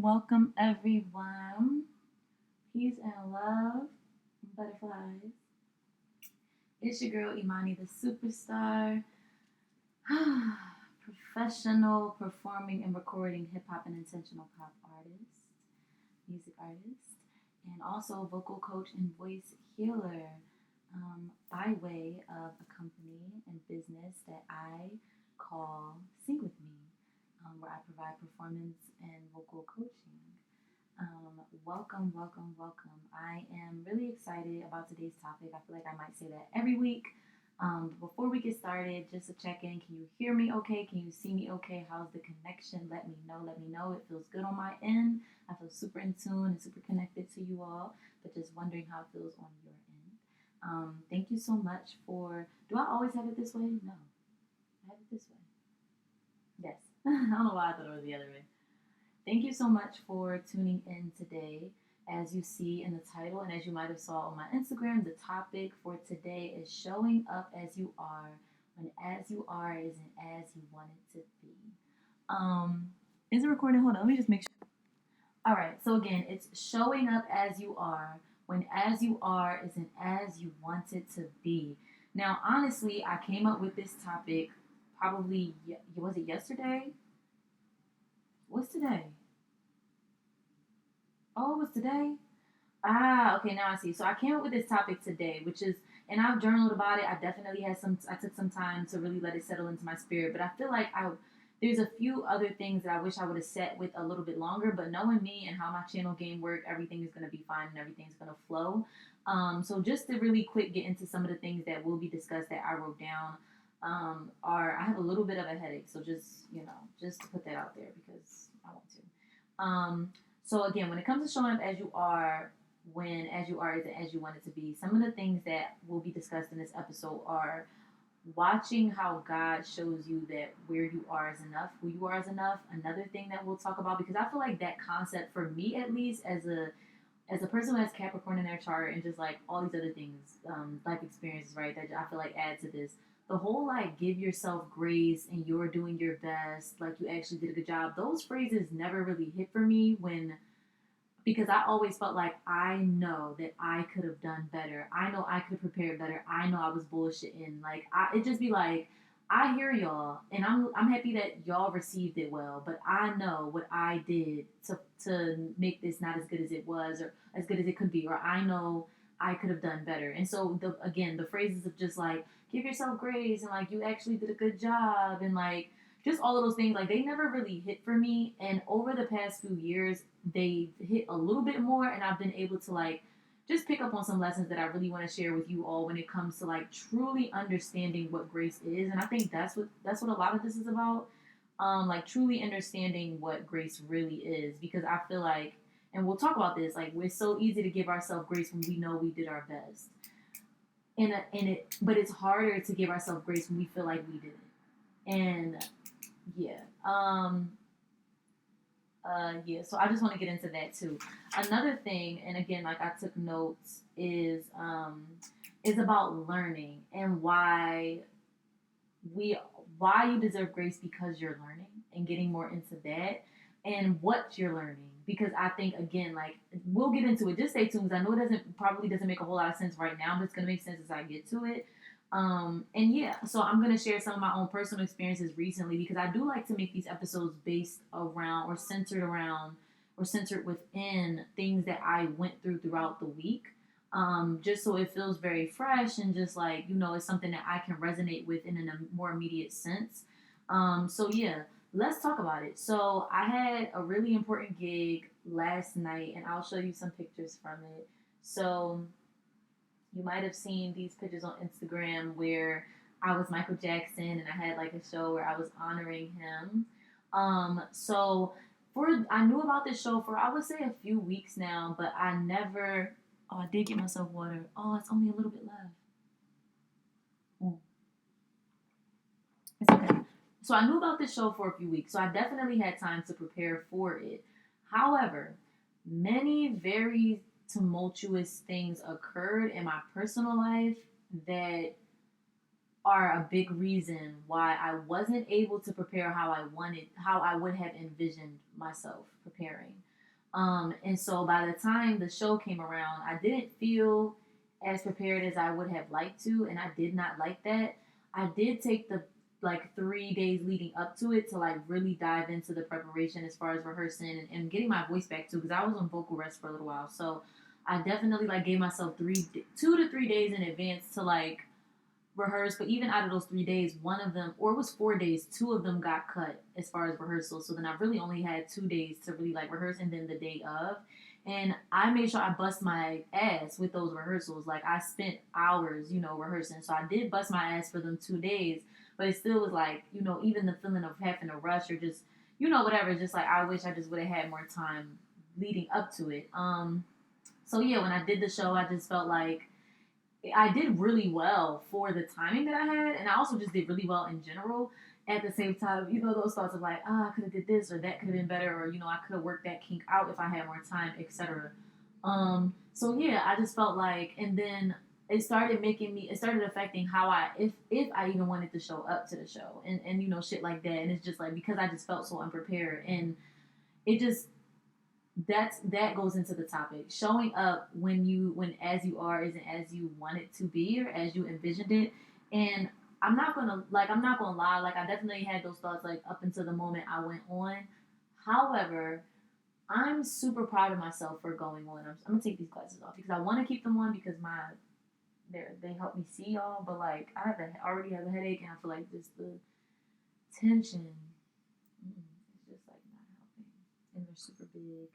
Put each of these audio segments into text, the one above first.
welcome everyone. Peace and love, butterflies. It's your girl Imani, the superstar, professional performing and recording hip hop and intentional pop artist, music artist, and also vocal coach and voice healer. By way of a company and business that I call Sing With Me, where I provide performance and vocal coaching. Welcome. I am really excited about today's topic. I feel like I might say that every week. Before we get started, just to check in, can you hear me okay? Can you see me okay? How's the connection? Let me know. It feels good on my end. I feel super in tune and super connected to you all, but just wondering how it feels on your end. Thank you so much for, do I always have it this way? No, I have it this way. Yes. I don't know why I thought it was the other way. Thank you so much for tuning in today. As you see in the title, and as you might have saw on my Instagram, the topic for today is showing up as you are when as you are isn't as you want it to be. Is it recording? Hold on, let me just make sure. All right, so again, it's showing up as you are when as you are isn't as you want it to be. Now, honestly, I came up with this topic probably, was it yesterday? What's today? Oh, it's today? Ah, okay, now I see. So I came up with this topic today, which is, and I've journaled about it. I took some time to really let it settle into my spirit. But I feel like there's a few other things that I wish I would have set with a little bit longer. But knowing me and how my channel game work, everything is going to be fine and everything's going to flow. So just to really quick get into some of the things that will be discussed that I wrote down, I have a little bit of a headache. So just to put that out there because I want to. So again, when it comes to showing up as you are, when as you are isn't as you want it to be, some of the things that will be discussed in this episode are watching how God shows you that where you are is enough, who you are is enough. Another thing that we'll talk about, because I feel like that concept for me at least as a person who has Capricorn in their chart and just like all these other things, life experiences, right, that I feel like add to this. The whole like give yourself grace and you're doing your best, like you actually did a good job. Those phrases never really hit for me because I always felt like I know that I could have done better. I know I could prepare better. I know I was bullshitting. Like it just be like, I hear y'all, and I'm happy that y'all received it well. But I know what I did to make this not as good as it was, or as good as it could be, or I know I could have done better. And so the phrases of just like give yourself grace and like you actually did a good job and like just all of those things, like they never really hit for me. And over the past few years, they hit a little bit more, and I've been able to like just pick up on some lessons that I really want to share with you all when it comes to like truly understanding what grace is. And I think that's what a lot of this is about. Like truly understanding what grace really is, because I feel like, and we'll talk about this, like we're so easy to give ourselves grace when we know we did our best. But it's harder to give ourselves grace when we feel like we didn't. And yeah. So I just want to get into that too. Another thing, and again, like I took notes, is about learning and why you deserve grace because you're learning, and getting more into that and what you're learning. Because I think again, like we'll get into it. Just stay tuned. Because I know it probably doesn't make a whole lot of sense right now, but it's gonna make sense as I get to it. And yeah, so I'm going to share some of my own personal experiences recently, because I do like to make these episodes based around or centered within things that I went throughout the week. Just so it feels very fresh and just like, it's something that I can resonate with in a more immediate sense. So yeah, let's talk about it. So I had a really important gig last night, and I'll show you some pictures from it. So you might have seen these pictures on Instagram where I was Michael Jackson and I had like a show where I was honoring him. So I knew about this show for I would say a few weeks now, but I never. Oh, I did get myself water. Oh, it's only a little bit left. Mm, it's okay. So I knew about this show for a few weeks, so I definitely had time to prepare for it. However, many very tumultuous things occurred in my personal life that are a big reason why I wasn't able to prepare how I would have envisioned myself preparing. And so by the time the show came around, I didn't feel as prepared as I would have liked to, and I did not like that. I did take the like 3 days leading up to it to like really dive into the preparation as far as rehearsing and getting my voice back too, because I was on vocal rest for a little while. So I definitely like gave myself 2 to 3 days in advance to like rehearse. But even out of those 3 days, one of them, or it was 4 days, two of them got cut as far as rehearsal. So then I really only had 2 days to really like rehearse, and then the day of. And I made sure I bust my ass with those rehearsals. Like I spent hours, rehearsing. So I did bust my ass for them 2 days, but it still was like, even the feeling of having to rush or just, whatever. Just like I wish I just would have had more time leading up to it. So yeah, when I did the show, I just felt like I did really well for the timing that I had, and I also just did really well in general. At the same time, those thoughts of like, I could have did this or that could have been better, or I could have worked that kink out if I had more time, etc. So yeah, I just felt like, and then it started affecting how if I even wanted to show up to the show, and shit like that, and it's just like because I just felt so unprepared, and it just that goes into the topic. Showing up when as you are isn't as you want it to be or as you envisioned it. And I'm not gonna lie, like I definitely had those thoughts like up until the moment I went on. However, I'm super proud of myself for going on. I'm gonna take these glasses off because I want to keep them on because they help me see y'all. But like already have a headache, and I feel like just the tension, it's just like not helping, and they're super big.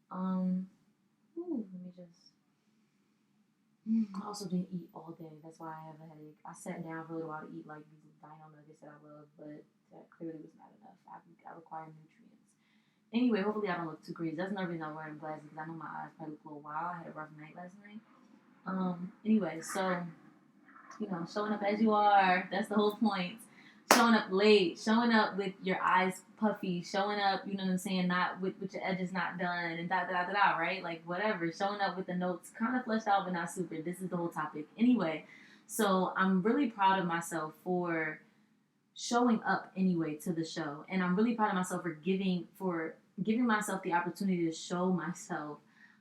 Let me just. I also didn't eat all day. That's why I have a headache. I sat down for a little while to eat like these dino nuggets that I love, but that clearly was not enough. I require nutrients. Anyway, hopefully I don't look too crazy. That's another reason I'm wearing glasses because I know my eyes probably look a little wild. I had a rough night last night. Anyway, so showing up as you are. That's the whole point. Showing up late, showing up with your eyes puffy, showing up, you know what I'm saying, not with your edges not done, and da da da da, right? Like whatever. Showing up with the notes kind of fleshed out, but not super. This is the whole topic. Anyway, so I'm really proud of myself for showing up anyway to the show, and I'm really proud of myself for giving myself the opportunity to show myself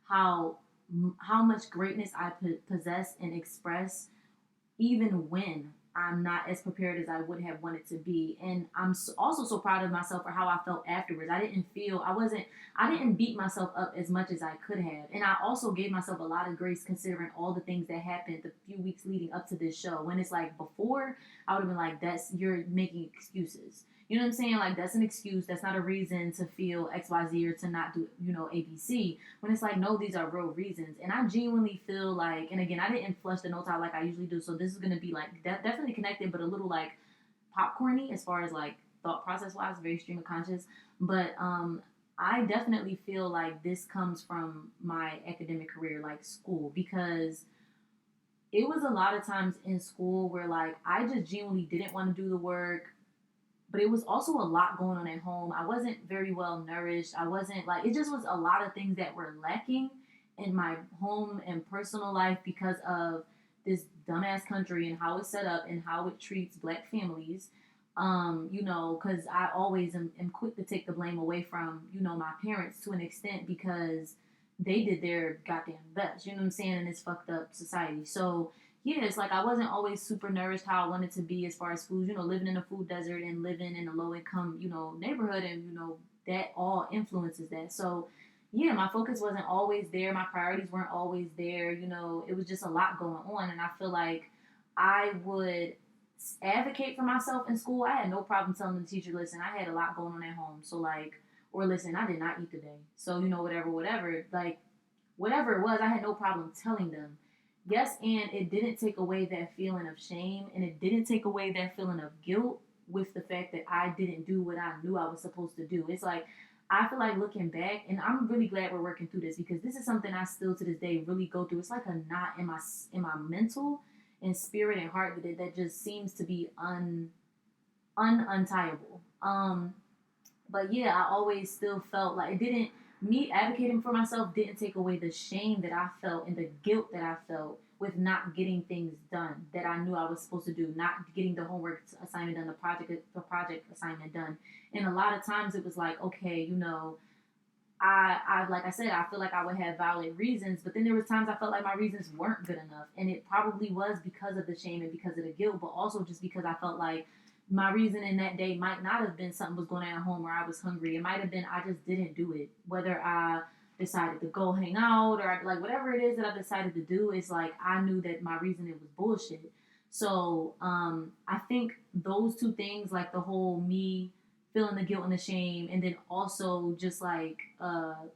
how how much greatness I possess and express even when I'm not as prepared as I would have wanted to be. And I'm also so proud of myself for how I felt afterwards. I didn't beat myself up as much as I could have. And I also gave myself a lot of grace considering all the things that happened the few weeks leading up to this show. When it's like before, I would have been like, you're making excuses. You know what I'm saying? Like, that's an excuse. That's not a reason to feel XYZ or to not do, ABC. When it's like, no, these are real reasons. And I genuinely feel like, and again, I didn't flush the notes out like I usually do. So this is going to be like, definitely connected, but a little like popcorny as far as like thought process wise, very stream of conscious. But I definitely feel like this comes from my academic career, like school, because it was a lot of times in school where like I just genuinely didn't want to do the work, but it was also a lot going on at home. I wasn't very well nourished. I wasn't like, it just was a lot of things that were lacking in my home and personal life because of this dumbass country and how it's set up and how it treats black families. Because I always am quick to take the blame away from, my parents to an extent because they did their goddamn best, you know what I'm saying, in this fucked up society. So yeah, it's like I wasn't always super nourished how I wanted to be as far as food, living in a food desert and living in a low income, neighborhood, and that all influences that. So yeah, my focus wasn't always there. My priorities weren't always there. It was just a lot going on, and I feel like I would advocate for myself in school. I had no problem telling the teacher, listen, I had a lot going on at home, so like, or listen, I did not eat today, so whatever, like whatever it was, I had no problem telling them. Yes, and it didn't take away that feeling of shame, and it didn't take away that feeling of guilt with the fact that I didn't do what I knew I was supposed to do. It's like, I feel like looking back, and I'm really glad we're working through this because this is something I still to this day really go through. It's like a knot in my mental and spirit and heart that just seems to be untiable. But yeah, I always still felt like it didn't. Me advocating for myself didn't take away the shame that I felt and the guilt that I felt with not getting things done that I knew I was supposed to do, not getting the homework assignment done, the project assignment done. And a lot of times it was like, okay, like I said, I feel like I would have valid reasons, but then there was times I felt like my reasons weren't good enough, and it probably was because of the shame and because of the guilt, but also just because I felt like my reason in that day might not have been something was going on at home or I was hungry. It might have been I just didn't do it. Whether I decided to go hang out or like whatever it is that I decided to do, it's like I knew that my reason it was bullshit. So I think those two things, like the whole me feeling the guilt and the shame, and then also just like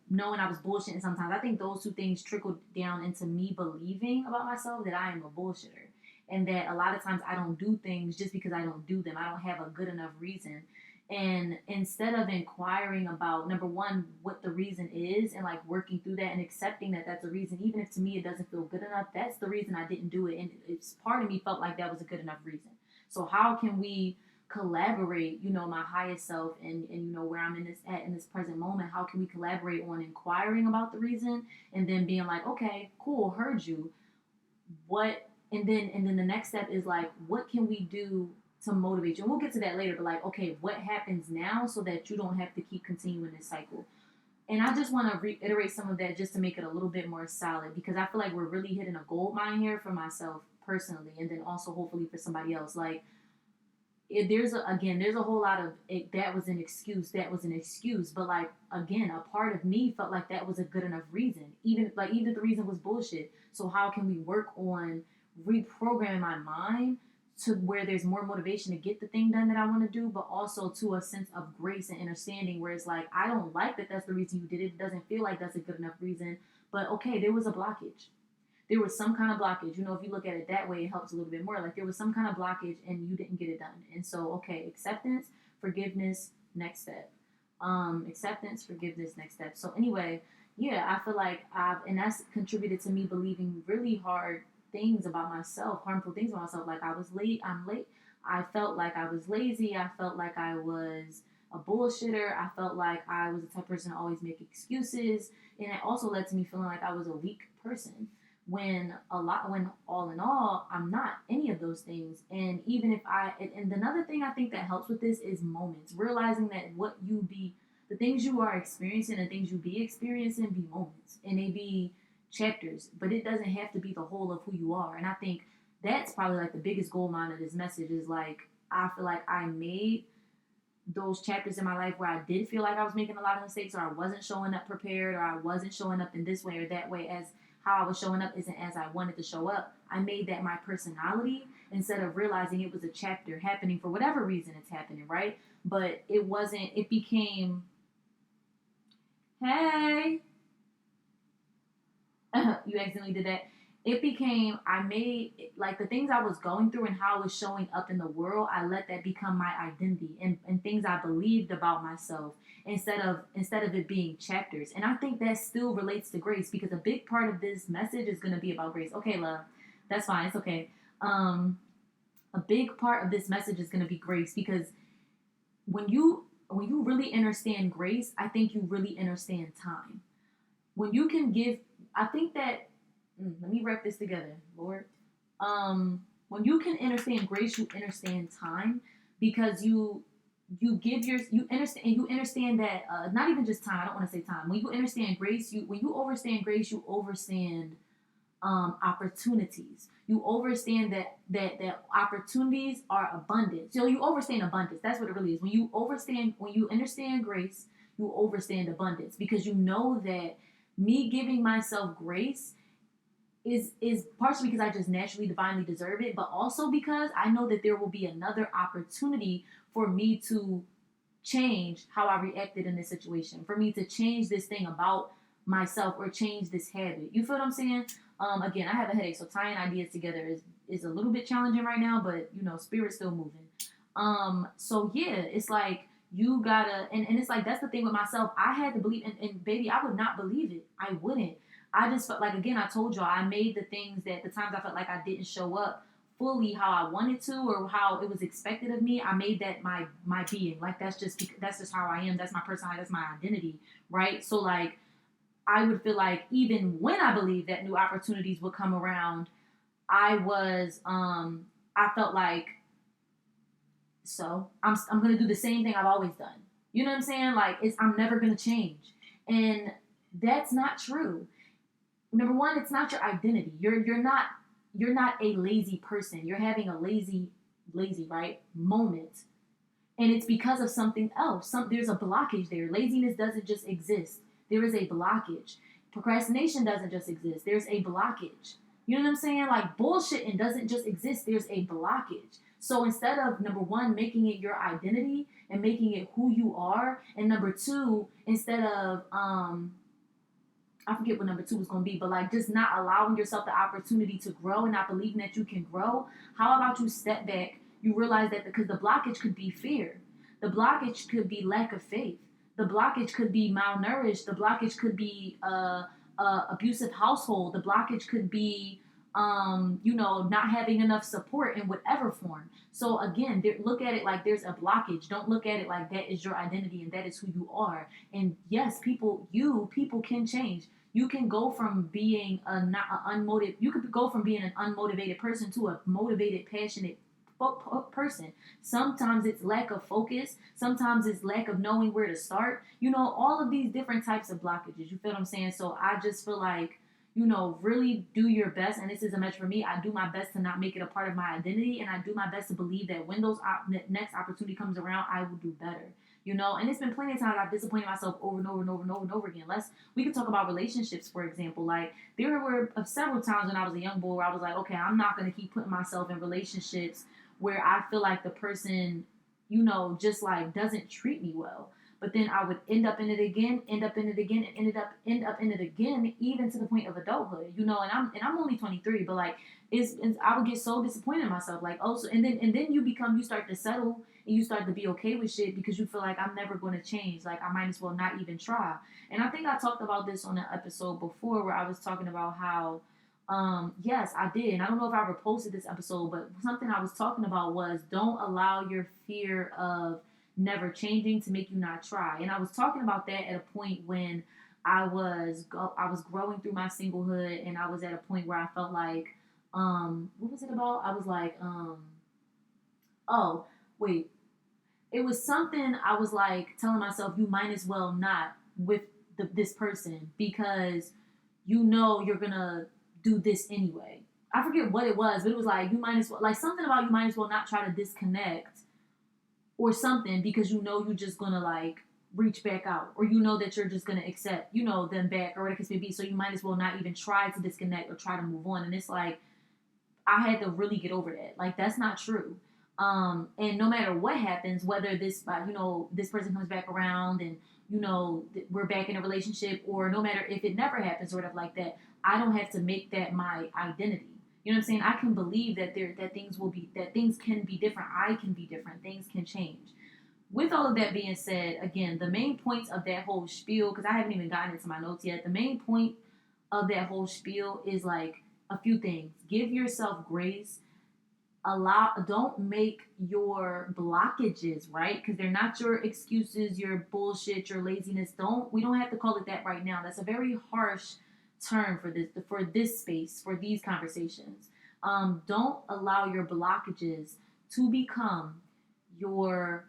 knowing I was bullshitting sometimes. I think those two things trickled down into me believing about myself that I am a bullshitter, and that a lot of times I don't do things just because I don't do them. I don't have a good enough reason. And instead of inquiring about number one what the reason is and like working through that and accepting that that's a reason, even if to me it doesn't feel good enough, that's the reason I didn't do it, and it's part of me felt like that was a good enough reason. So how can we collaborate, my highest self, and where I'm in this present moment, how can we collaborate on inquiring about the reason and then being like, okay, cool, heard you. What and then the next step is like, what can we do to motivate you? And we'll get to that later, but like, okay, what happens now so that you don't have to keep continuing this cycle? And I just want to reiterate some of that just to make it a little bit more solid, because I feel like we're really hitting a gold mine here for myself personally, and then also hopefully for somebody else. Like, there's a whole lot of it, that was an excuse, but like again, a part of me felt like that was a good enough reason, even if the reason was bullshit. So how can we work on reprogramming my mind to where there's more motivation to get the thing done that I want to do, but also to a sense of grace and understanding where it's like, I don't like that that's the reason you did it. It doesn't feel like that's a good enough reason, but okay, there was a blockage. There was some kind of blockage. If you look at it that way, it helps a little bit more. Like there was some kind of blockage and you didn't get it done. And so, okay, acceptance, forgiveness, next step. Acceptance, forgiveness, next step. So anyway, yeah, I feel like and that's contributed to me believing really hard things about myself, harmful things about myself. Like I was late, I'm late. I felt like I was lazy. I felt like I was a bullshitter. I felt like I was the type of person to always make excuses. And it also led to me feeling like I was a weak person, when all in all I'm not any of those things. And even if and another thing I think that helps with this is moments, realizing that the things you are experiencing and things you be experiencing be moments, and they be chapters, but it doesn't have to be the whole of who you are. And I think that's probably like the biggest goal mine of this message is like, I feel like I made those chapters in my life where I did feel like I was making a lot of mistakes, or I wasn't showing up prepared, or I wasn't showing up in this way or that way, as how I was showing up isn't as I wanted to show up. I made that my personality instead of realizing it was a chapter happening for whatever reason it's happening, right? But it wasn't, it became, hey, you accidentally did that. It became, I made, like the things I was going through and how I was showing up in the world, I let that become my identity, and things I believed about myself, instead of it being chapters. And I think that still relates to grace, because a big part of this message is going to be about grace. Okay, love, that's fine, it's okay. A big part of this message is going to be grace, because when you really understand grace, I think you really understand time. When you can give, I think that, let me wrap this together, Lord. When you can understand grace, you understand time, because you understand that, not even just time. I don't want to say time. When you understand grace, when you understand grace, you understand opportunities. You understand that opportunities are abundant. So you understand abundance. That's what it really is. When you understand grace, you understand abundance, because you know that me giving myself grace is partially because I just naturally divinely deserve it, but also because I know that there will be another opportunity for me to change how I reacted in this situation, for me to change this thing about myself or change this habit. You feel what I'm saying? Again, I have a headache, so tying ideas together is a little bit challenging right now, but spirit's still moving. So yeah, it's like you gotta, and it's like that's the thing with myself. I had to believe, and baby, I would not believe it. I wouldn't. I just felt like, again, I told y'all, I made the things that the times I felt like I didn't show up fully how I wanted to, or how it was expected of me. I made that my being. Like that's just how I am. That's my personality. That's my identity, right? So like, I would feel like even when I believed that new opportunities would come around, I felt like, so I'm gonna do the same thing I've always done. You know what I'm saying? Like I'm never gonna change. And that's not true. Number one, it's not your identity. You're not a lazy person. You're having a lazy, right, moment. And it's because of something else. There's a blockage there. Laziness doesn't just exist. There is a blockage. Procrastination doesn't just exist. There's a blockage. You know what I'm saying? Like bullshitting doesn't just exist. There's a blockage. So instead of number one, making it your identity and making it who you are, and number two, instead of I forget what number two was going to be, but like just not allowing yourself the opportunity to grow and not believing that you can grow. How about you step back? You realize that because the blockage could be fear, the blockage could be lack of faith, the blockage could be malnourished, the blockage could be abusive household, the blockage could be not having enough support in whatever form. So again, look at it like there's a blockage. Don't look at it like that is your identity and that is who you are. And yes, people can change. You can go from being you could go from being an unmotivated person to a motivated, passionate person. Sometimes it's lack of focus. Sometimes it's lack of knowing where to start. All of these different types of blockages. You feel what I'm saying? So I just feel like, really do your best. And this is a message for me. I do my best to not make it a part of my identity. And I do my best to believe that when those next opportunity comes around, I will do better. And it's been plenty of times I've disappointed myself over and over and over and over and over again. We can talk about relationships, for example. Like, there were several times when I was a young boy where I was like, okay, I'm not going to keep putting myself in relationships where I feel like the person, just like doesn't treat me well. But then I would end up in it again, end up in it again, and end up in it again, even to the point of adulthood. And I'm only 23, but like I would get so disappointed in myself. Like, oh, so, and then you start to settle and you start to be okay with shit because you feel like I'm never going to change. Like, I might as well not even try. And I think I talked about this on an episode before where I was talking about how yes, I did. And I don't know if I ever posted this episode, but something I was talking about was don't allow your fear of never changing to make you not try. And I was talking about that at a point when I was growing through my singlehood, and I was at a point where I felt like what was it about? I was like oh, wait. It was something I was like telling myself you might as well not with this person because you're going to do this anyway. I forget what it was, but it was like you might as well, like something about you might as well not try to disconnect or something because you're just gonna like reach back out, or that you're just gonna accept them back or whatever the case may be. So you might as well not even try to disconnect or try to move on. And it's like I had to really get over that. Like, that's not true. And no matter what happens, whether this this person comes back around and we're back in a relationship, or no matter if it never happens or whatever like that, I don't have to make that my identity. You know what I'm saying? I can believe that things can be different. I can be different. Things can change. With all of that being said, again, the main points of that whole spiel, because I haven't even gotten into my notes yet, the main point of that whole spiel is like a few things. Give yourself grace. Don't make your blockages, right? Because they're not your excuses, your bullshit, your laziness. We don't have to call it that right now. That's a very harsh term for this space, for these conversations. Don't allow your blockages to become your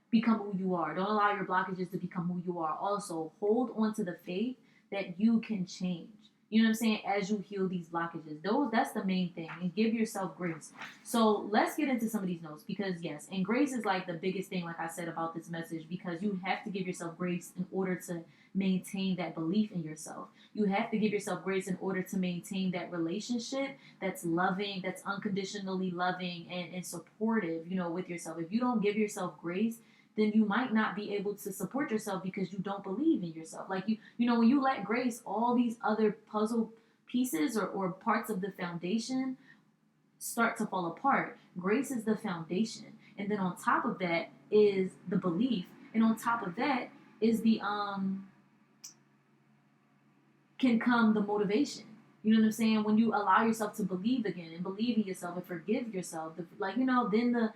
become who you are. Don't allow your blockages to become who you are. Also, hold on to the faith that you can change. You know what I'm saying? As you heal these blockages. That's the main thing. And give yourself grace. So let's get into some of these notes because yes, and grace is like the biggest thing, like I said, about this message, because you have to give yourself grace in order to maintain that belief in yourself. You have to give yourself grace in order to maintain that relationship that's loving, that's unconditionally loving and supportive, with yourself. If you don't give yourself grace, then you might not be able to support yourself because you don't believe in yourself. Like when you let grace, all these other puzzle pieces or parts of the foundation start to fall apart. Grace is the foundation. And then on top of that is the belief. And on top of that is can come the motivation. You know what I'm saying? When you allow yourself to believe again and believe in yourself and forgive yourself, then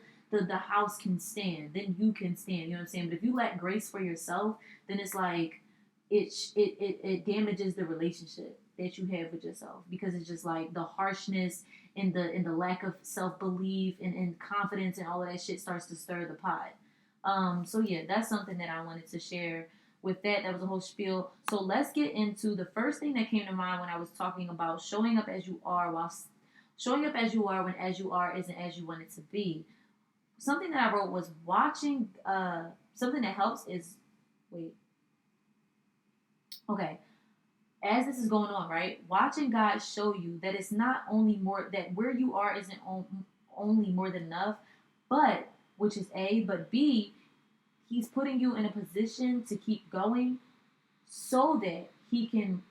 the house can stand. Then you can stand. You know what I'm saying? But if you lack grace for yourself, then it's like it damages the relationship that you have with yourself, because it's just like the harshness and the lack of self-belief and confidence and all of that shit starts to stir the pot. So yeah, that's something that I wanted to share. with that, that was a whole spiel. So let's get into the first thing that came to mind when I was talking about showing up as you are, while showing up as you are when as you are isn't as you want it to be. Something that I wrote was watching. Something that helps is wait. Okay, as this is going on, right? Watching God show you that it's not only more that where you are isn't only more than enough, but which is A, but B, He's putting you in a position to keep going, so that He can,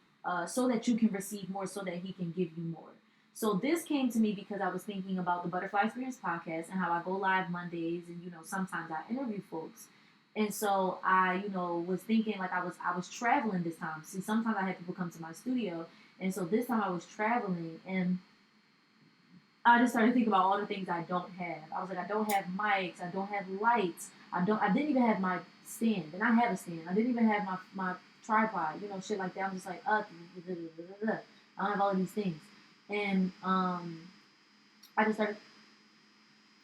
so that you can receive more, so that He can give you more. So this came to me because I was thinking about the Butterfly Experience podcast and how I go live Mondays, and sometimes I interview folks. And so I, was thinking like I was traveling this time. See, sometimes I had people come to my studio, and so this time I was traveling, and I just started thinking about all the things I don't have. I was like, I don't have mics, I don't have lights, I didn't even have my stand, and I have a stand. I didn't even have my tripod, shit like that. I'm just like, I don't have all of these things, and I just started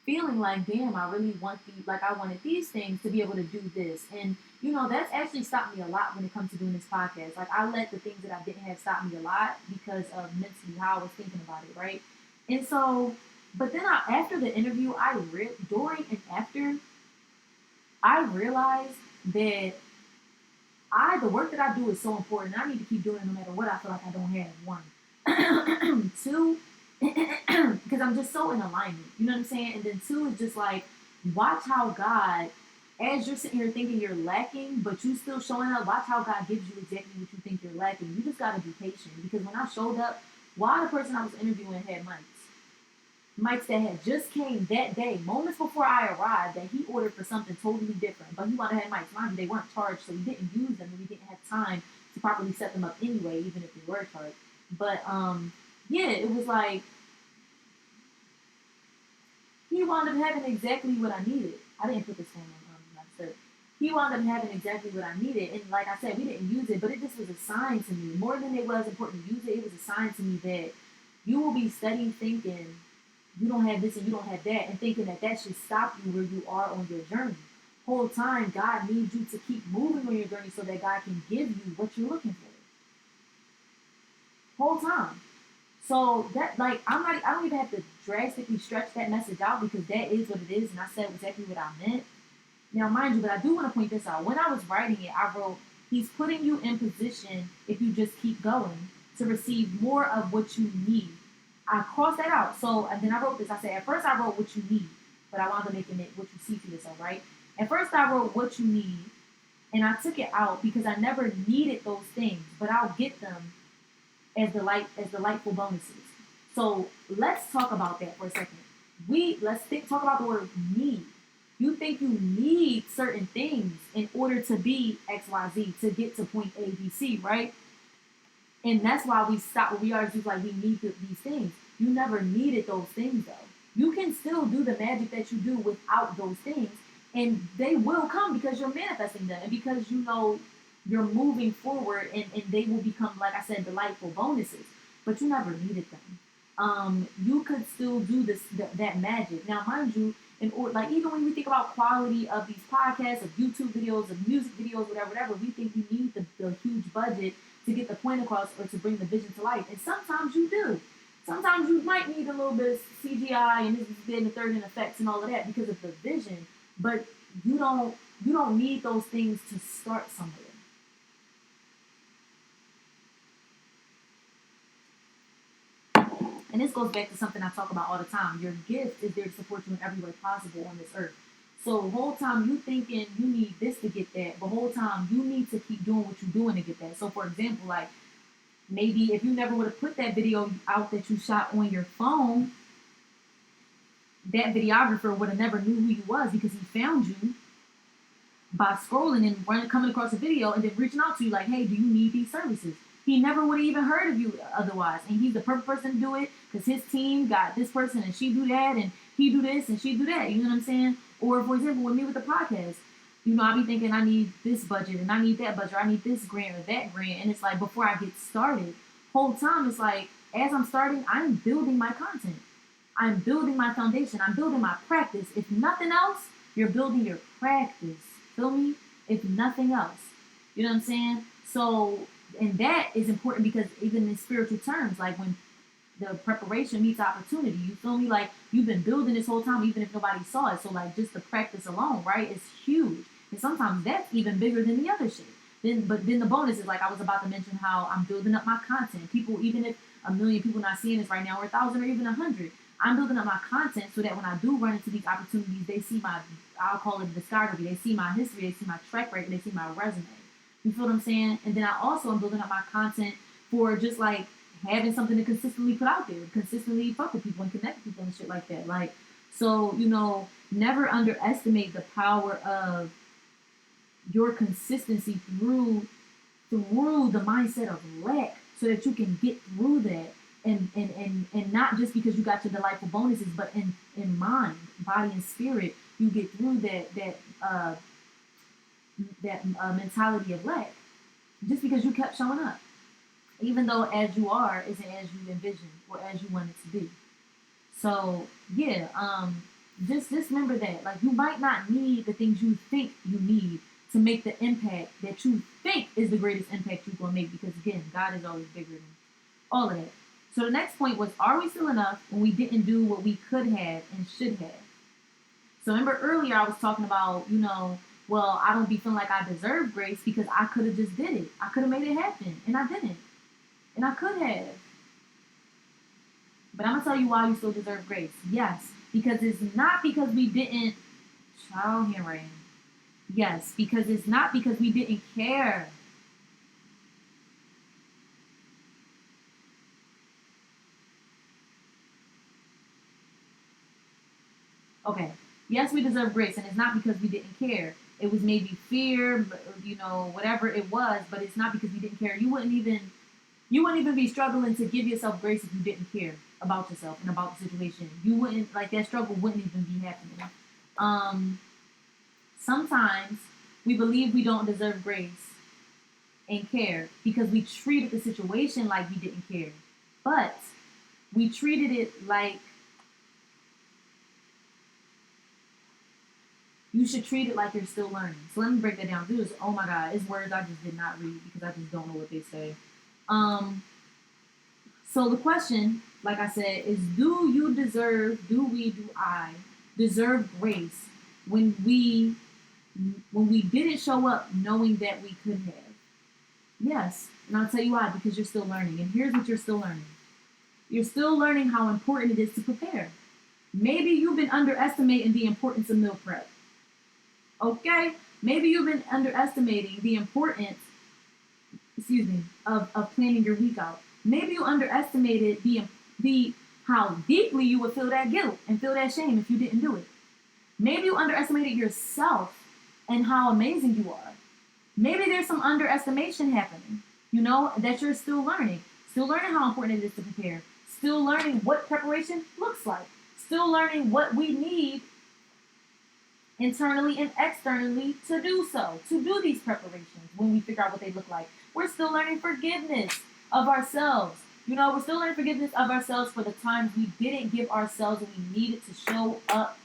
feeling like, damn, I really want I wanted these things to be able to do this. And, that's actually stopped me a lot when it comes to doing this podcast. Like, I let the things that I didn't have stop me a lot because of mentally how I was thinking about it, right? And so, but then after the interview, during and after, I realized that the work that I do is so important. I need to keep doing it no matter what I feel like I don't have. One. Two, because I'm just so in alignment. You know what I'm saying? And then two is just like, watch how God, as you're sitting here thinking you're lacking, but you still showing up, watch how God gives you exactly what you think you're lacking. You just got to be patient. Because when I showed up, the person I was interviewing had mics that had just came that day, moments before I arrived, that he ordered for something totally different. But he wanted to have mics. Mind you, they weren't charged, so we didn't use them, and we didn't have time to properly set them up anyway, even if they were charged. But yeah, it was like he wound up having exactly what I needed. I didn't put this phone on my shirt. He wound up having exactly what I needed, and like I said, we didn't use it, but it just was a sign to me. More than it was important to use it, it was a sign to me that you will be studying, thinking you don't have this and you don't have that, and thinking that should stop you where you are on your journey. Whole time, God needs you to keep moving on your journey so that God can give you what you're looking for. Whole time. So that, like, I don't even have to drastically stretch that message out, because that is what it is, and I said exactly what I meant. Now, mind you, but I do want to point this out. When I was writing it, I wrote, He's putting you in position, if you just keep going, to receive more of what you need. I crossed that out. So, and then I wrote this. I said, at first I wrote what you need, but I wound up making it what you see for yourself, right? At first I wrote what you need, and I took it out because I never needed those things, but I'll get them as delightful bonuses. So let's talk about that for a second. Talk about the word need. You think you need certain things in order to be XYZ, to get to point A, B, C, right? And that's why we stop where we are, just like we need these things. You never needed those things, though. You can still do the magic that you do without those things, and they will come because you're manifesting them, and because you're moving forward, and they will become, like I said, delightful bonuses. But you never needed them. You could still do that magic. Now, mind you, like, even when we think about quality of these podcasts, of YouTube videos, of music videos, whatever, we think we need the huge budget to get the point across or to bring the vision to life. And sometimes you do. Sometimes you might need a little bit of CGI and this and the third and effects and all of that because of the vision. But you don't need those things to start somewhere. And this goes back to something I talk about all the time. Your gift is there to support you in every way possible on this earth. So the whole time you thinking you need this to get that, the whole time you need to keep doing what you're doing to get that. So for example, like, maybe if you never would have put that video out that you shot on your phone, that videographer would have never knew who you was, because he found you by scrolling and coming across a video and then reaching out to you like, hey, do you need these services? He never would have even heard of you otherwise. And he's the perfect person to do it because his team got this person and she do that and he do this and she do that. You know what I'm saying? Or, for example, with me with the podcast, I be thinking I need this budget and I need that budget, or I need this grant or that grant. And it's like, before I get started, whole time it's like, as I'm starting, I'm building my content. I'm building my foundation. I'm building my practice. If nothing else, you're building your practice. Feel me? If nothing else. You know what I'm saying? So, and that is important because even in spiritual terms, like when the preparation meets opportunity, you feel me? Like you've been building this whole time, even if nobody saw it. So like just the practice alone, right, is huge. And sometimes that's even bigger than the other shit. But then the bonus is like I was about to mention how I'm building up my content. People, even if a million people not seeing this right now, or 1,000, or even 100, I'm building up my content so that when I do run into these opportunities, they see my, I'll call it discography. They see my history, they see my track record, they see my resume. You feel what I'm saying? And then I also am building up my content for just like having something to consistently put out there, consistently fuck with people and connect with people and shit like that. Like, so, never underestimate the power of your consistency through the mindset of lack so that you can get through that and not just because you got your delightful bonuses, but in mind, body, and spirit, you get through that mentality of lack just because you kept showing up, even though as you are isn't as you envisioned or as you want it to be. So yeah, just remember that like you might not need the things you think you need to make the impact that you think is the greatest impact you're gonna make, because again, God is always bigger than all of that. So the next point was, are we still enough when we didn't do what we could have and should have? So remember earlier I was talking about, well, I don't be feeling like I deserve grace because I could have just did it. I could have made it happen and I didn't. And I could have. But I'm gonna tell you why you still deserve grace. Yes, because it's not because we didn't. Child hearing. Yes, because it's not because we didn't care. Okay. Yes, we deserve grace, and it's not because we didn't care. It was maybe fear, whatever it was, but it's not because we didn't care. You wouldn't even be struggling to give yourself grace if you didn't care about yourself and about the situation. You wouldn't, like, that struggle wouldn't even be happening. Sometimes we believe we don't deserve grace and care because we treated the situation like we didn't care. But we treated it like you should treat it like you're still learning. So let me break that down. This, oh my God, it's words I just did not read because I just don't know what they say. So the question, like I said, is do I deserve grace when we didn't show up knowing that we could have? Yes. And I'll tell you why, because you're still learning. And here's what you're still learning. You're still learning how important it is to prepare. Maybe you've been underestimating the importance of meal prep. Okay? Maybe you've been underestimating the importance, of planning your week out. Maybe you underestimated the how deeply you would feel that guilt and feel that shame if you didn't do it. Maybe you underestimated yourself and how amazing you are. Maybe there's some underestimation happening, that you're still learning. Still learning how important it is to prepare. Still learning what preparation looks like. Still learning what we need internally and externally to do so, to do these preparations when we figure out what they look like. We're still learning forgiveness of ourselves. We're still learning forgiveness of ourselves for the times we didn't give ourselves what we needed to show up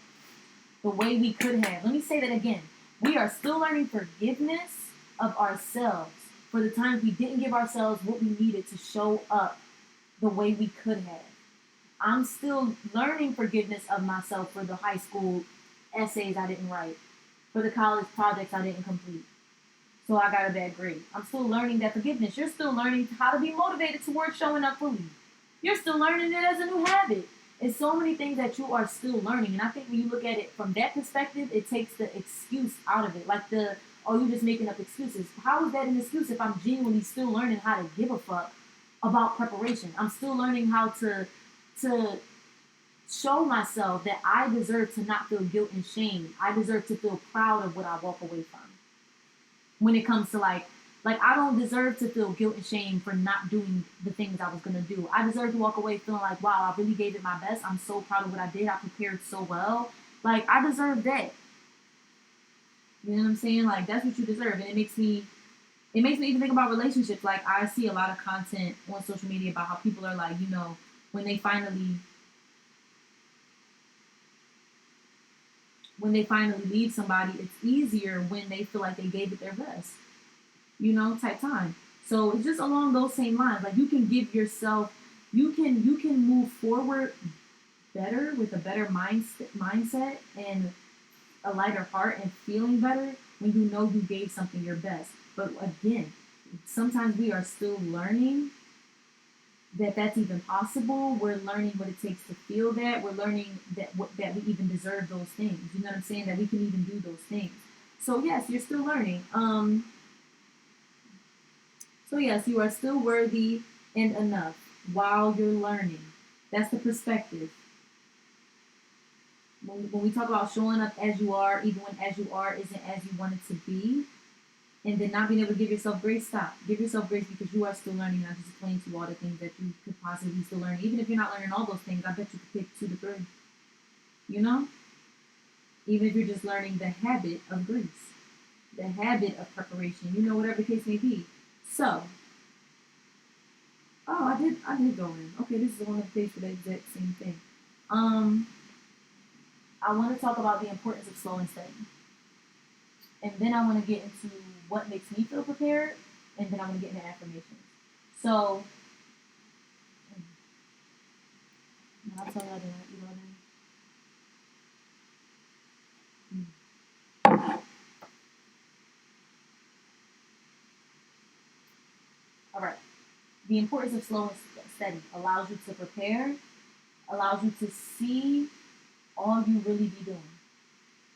the way we could have. Let me say that again. We are still learning forgiveness of ourselves for the times we didn't give ourselves what we needed to show up the way we could have. I'm still learning forgiveness of myself for the high school essays I didn't write, for the college projects I didn't complete, so I got a bad grade. I'm still learning that forgiveness. You're still learning how to be motivated towards showing up fully. You're still learning it as a new habit. It's so many things that you are still learning. And I think when you look at it from that perspective, it takes the excuse out of it. Like you're just making up excuses. How is that an excuse if I'm genuinely still learning how to give a fuck about preparation? I'm still learning how to show myself that I deserve to not feel guilt and shame. I deserve to feel proud of what I walk away from. When it comes to like I don't deserve to feel guilt and shame for not doing the things I was gonna do. I deserve to walk away feeling like, wow, I really gave it my best. I'm so proud of what I did. I prepared so well. Like, I deserve that. You know what I'm saying? Like, that's what you deserve. And it makes me even think about relationships. Like, I see a lot of content on social media about how people are like, when they finally leave somebody, it's easier when they feel like they gave it their best. type time. So it's just along those same lines. Like you can give yourself, you can move forward better with a better mindset and a lighter heart and feeling better when you know you gave something your best. But again, sometimes we are still learning that that's even possible. We're learning what it takes to feel that. We're learning that we even deserve those things. You know what I'm saying? That we can even do those things. So yes, you're still learning. So yes, you are still worthy and enough while you're learning. That's the perspective. When we talk about showing up as you are, even when as you are isn't as you want it to be, and then not being able to give yourself grace, stop. Give yourself grace because you are still learning. I just explained to you all the things that you could possibly still learn. Even if you're not learning all those things, I bet you could pick 2 to 3. You know? Even if you're just learning the habit of grace, the habit of preparation, whatever the case may be. So, oh, I did go in. Okay, this is one of the page for the exact same thing. I want to talk about the importance of slow and steady. And then I want to get into what makes me feel prepared, and then I'm going to get into affirmations. So, I'll tell you I didn't eat all day. All right. The importance of slow and steady allows you to prepare, allows you to see all you really be doing.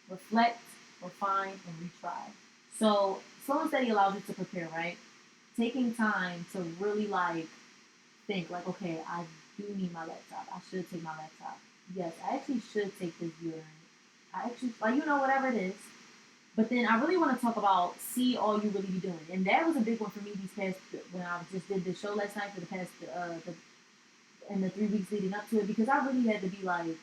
Reflect, refine, and retry. So, slow and steady allows you to prepare, right? Taking time to really think okay, I do need my laptop. I should take my laptop. Yes, I actually should take this deodorant. I actually whatever it is. But then I really want to talk about see all you really be doing, and that was a big one for me these past when I just did the show last night for the past in the 3 weeks leading up to it, because I really had to be like,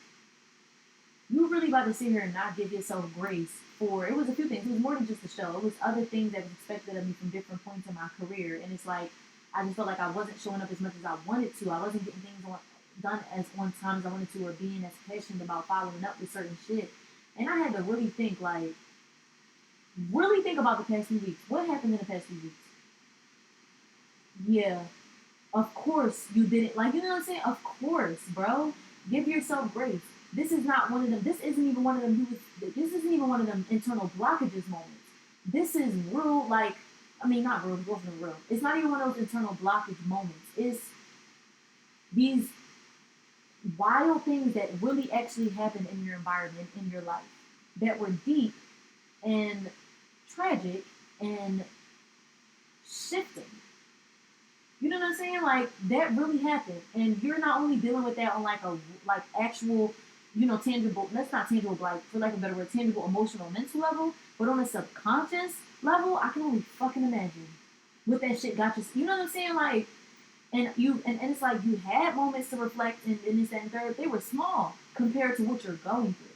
you really about to sit here and not give yourself grace for, it was a few things. It was more than just the show. It was other things that was expected of me from different points in my career. And it's like, I just felt like I wasn't showing up as much as I wanted to. I wasn't getting things done as on time as I wanted to, or being as passionate about following up with certain shit. And I had to really think about the past few weeks. What happened in the past few weeks? Yeah, of course you didn't. You know what I'm saying? Of course, bro. Give yourself grace. This is not one of them. This isn't even one of them. This isn't even one of them internal blockages moments. This is real. Not real. Both of them real. It's not even one of those internal blockage moments. It's these wild things that really actually happen in your environment, in your life, that were deep and tragic and shifting. You know what I'm saying? That really happened, and you're not only dealing with that on actual, tangible. That's not tangible, for lack of a better word, tangible, emotional, mental level, but on a subconscious level, I can only fucking imagine what that shit got you. You know what I'm saying? And it's like you had moments to reflect, and this and third, they were small compared to what you're going through.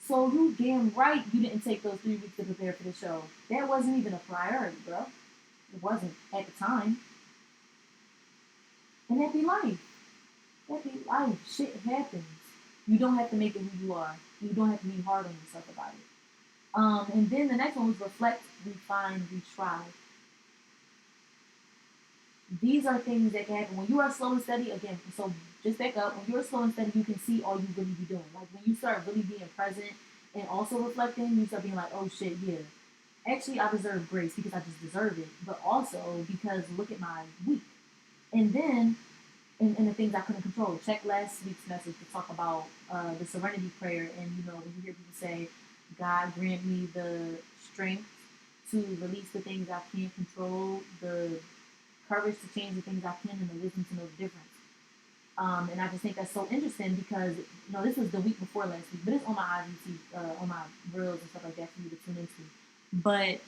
So you damn right you didn't take those 3 weeks to prepare for the show. That wasn't even a priority, bro. It wasn't at the time. And that'd be life. That'd be life. Shit happens. You don't have to make it who you are. You don't have to be hard on yourself about it. And then the next one was reflect, refine, retry. These are things that can happen when you are slow and steady. Again, so just back up. When you're slow and steady, you can see all you really be doing. When you start really being present and also reflecting, you start being like, oh shit, yeah. Actually, I deserve grace because I just deserve it, but also because look at my week. And then and the things I couldn't control. Check last week's message to talk about the serenity prayer. And, when you hear people say, God grant me the strength to release the things I can't control, the courage to change the things I can, and the wisdom to know the difference. And I just think that's so interesting because, this was the week before last week, but it's on my IGT, on my reels and stuff like that for you to tune into. But,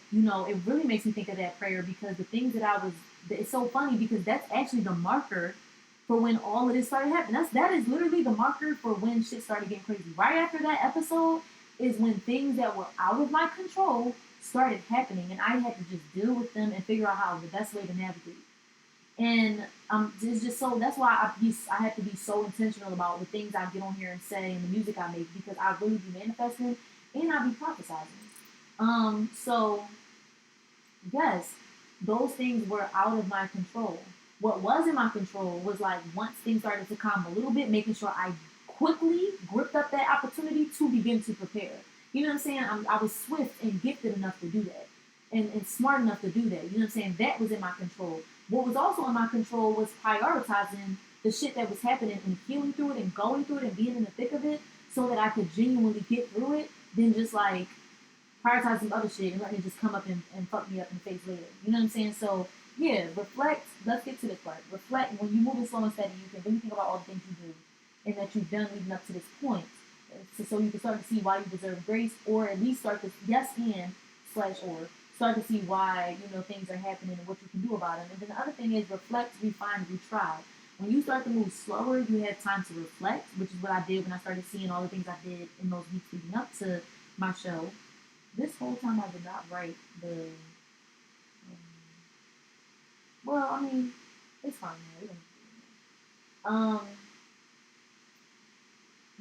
it really makes me think of that prayer because the things it's so funny because that's actually the marker for when all of this started happening. That is literally the marker for when shit started getting crazy. Right after that episode is when things that were out of my control started happening, and I had to just deal with them and figure out how the best way to navigate. And it's just so that's why I have to be so intentional about the things I get on here and say and the music I make because I really be manifesting and I be prophesizing. So yes, those things were out of my control. What was in my control was like once things started to calm a little bit, making sure I quickly gripped up that opportunity to begin to prepare. You know what I'm saying? I was swift and gifted enough to do that, and smart enough to do that. You know what I'm saying? That was in my control. What was also in my control was prioritizing the shit that was happening and healing through it and going through it and being in the thick of it so that I could genuinely get through it, than just like prioritize some other shit and let me just come up and fuck me up in the face later. You know what I'm saying? So yeah, reflect. Let's get to this part. Reflect. When you move in slow and steady, you can really think about all the things you do and that you've done leading up to this point. So you can start to see why you deserve grace, or at least start to or start to see why things are happening and what you can do about them. And then the other thing is reflect, refine, retry. When you start to move slower, you have time to reflect, which is what I did when I started seeing all the things I did in those weeks leading up to my show. This whole time I did not write the. Well, I mean, it's fine now.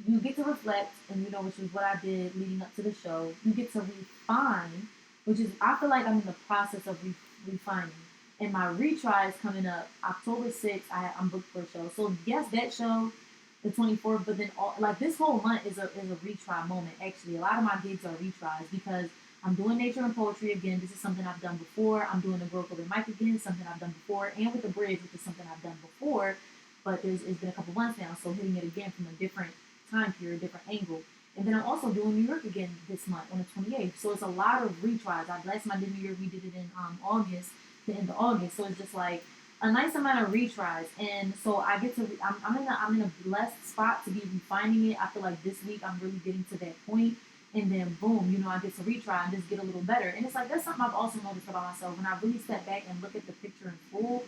You get to reflect, and which is what I did leading up to the show. You get to refine, which is I feel like I'm in the process of refining. And my retry is coming up October 6th. I'm booked for a show. So yes, that show, the 24th. But then this whole month is a retry moment. Actually, a lot of my gigs are retries because I'm doing nature and poetry again. This is something I've done before. I'm doing the Growth Open Mic again, something I've done before, and with the bridge, which is something I've done before. But it's been a couple months now, so hitting it again from a different time period, different angle. And then I'm also doing New York again this month on the 28th. So it's a lot of retries. Last time I did New York, we did it in August, the end of August. So it's just like a nice amount of retries. And so I get to, I'm in a blessed spot to be refining it. I feel like this week I'm really getting to that point. And then boom, I get to retry and just get a little better. And it's like, that's something I've also noticed about myself. When I really step back and look at the picture in full,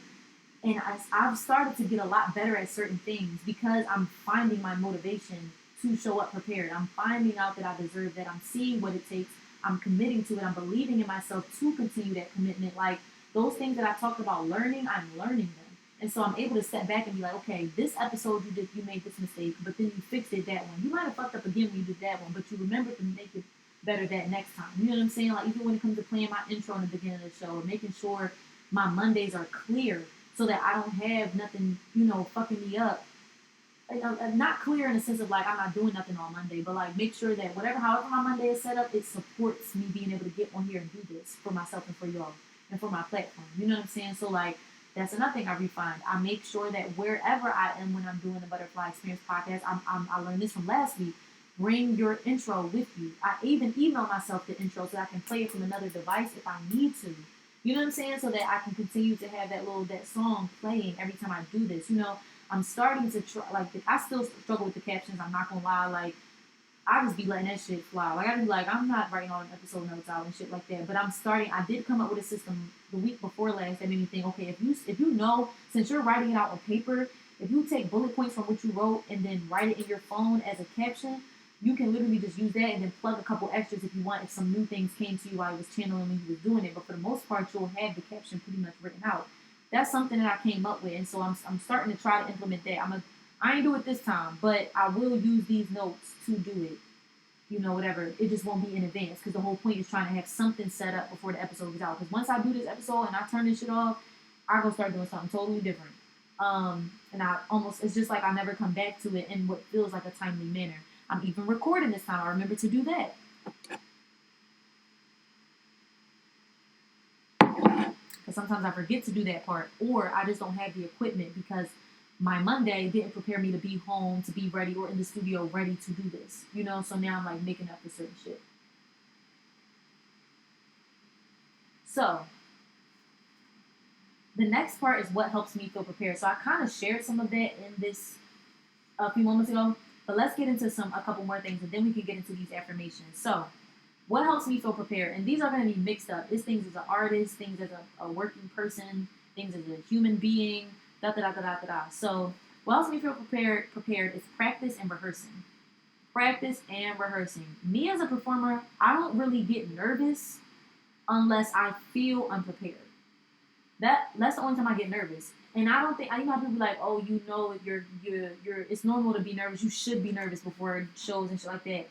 and I've started to get a lot better at certain things because I'm finding my motivation to show up prepared. I'm finding out that I deserve that. I'm seeing what it takes. I'm committing to it. I'm believing in myself to continue that commitment. Like those things that I talked about learning, I'm learning them. And so I'm able to step back and be like, okay, this episode you made this mistake, but then you fixed it that one. You might have fucked up again when you did that one, but you remember to make it better that next time. You know what I'm saying? Like even when it comes to playing my intro in the beginning of the show or making sure my Mondays are clear so that I don't have nothing, fucking me up. Not clear in the sense of like I'm not doing nothing on Monday, but like make sure that however my Monday is set up, it supports me being able to get on here and do this for myself and for y'all and for my platform. You know what I'm saying? So like that's another thing I refined. I make sure that wherever I am when I'm doing the Butterfly Experience podcast, I learned this from last week. Bring your intro with you. I even email myself the intro so I can play it from another device if I need to. You know what I'm saying? So that I can continue to have that song playing every time I do this. I'm starting to try, I still struggle with the captions. I'm not gonna lie. Like, I just be letting that shit fly. Like, I be like, I'm not writing all the episode notes out and shit like that. But I did come up with a system the week before last that made me think, okay, if you know, since you're writing it out on paper, if you take bullet points from what you wrote and then write it in your phone as a caption, you can literally just use that and then plug a couple extras if you want, if some new things came to you while you was channeling when you was doing it. But for the most part, you'll have the caption pretty much written out. That's something that I came up with, and so I'm starting to try to implement that. I ain't do it this time, but I will use these notes to do it. Whatever. It just won't be in advance because the whole point is trying to have something set up before the episode goes out. Because once I do this episode and I turn this shit off, I'm gonna start doing something totally different. And it's just like I never come back to it in what feels like a timely manner. I'm even recording this time. I remember to do that. Because sometimes I forget to do that part, or I just don't have the equipment because my Monday didn't prepare me to be home, to be ready, or in the studio ready to do this. So now I'm like making up for certain shit. So the next part is what helps me feel prepared. So I kind of shared some of that in this a few moments ago, but let's get into a couple more things, and then we can get into these affirmations. So what helps me feel prepared? And these are going to be mixed up. It's things as an artist, things as a working person, things as a human being, da-da-da-da-da-da. So what helps me feel prepared is practice and rehearsing. Practice and rehearsing. Me as a performer, I don't really get nervous unless I feel unprepared. That's the only time I get nervous. And I don't think, people be like, oh, you're it's normal to be nervous. You should be nervous before shows and shit like that.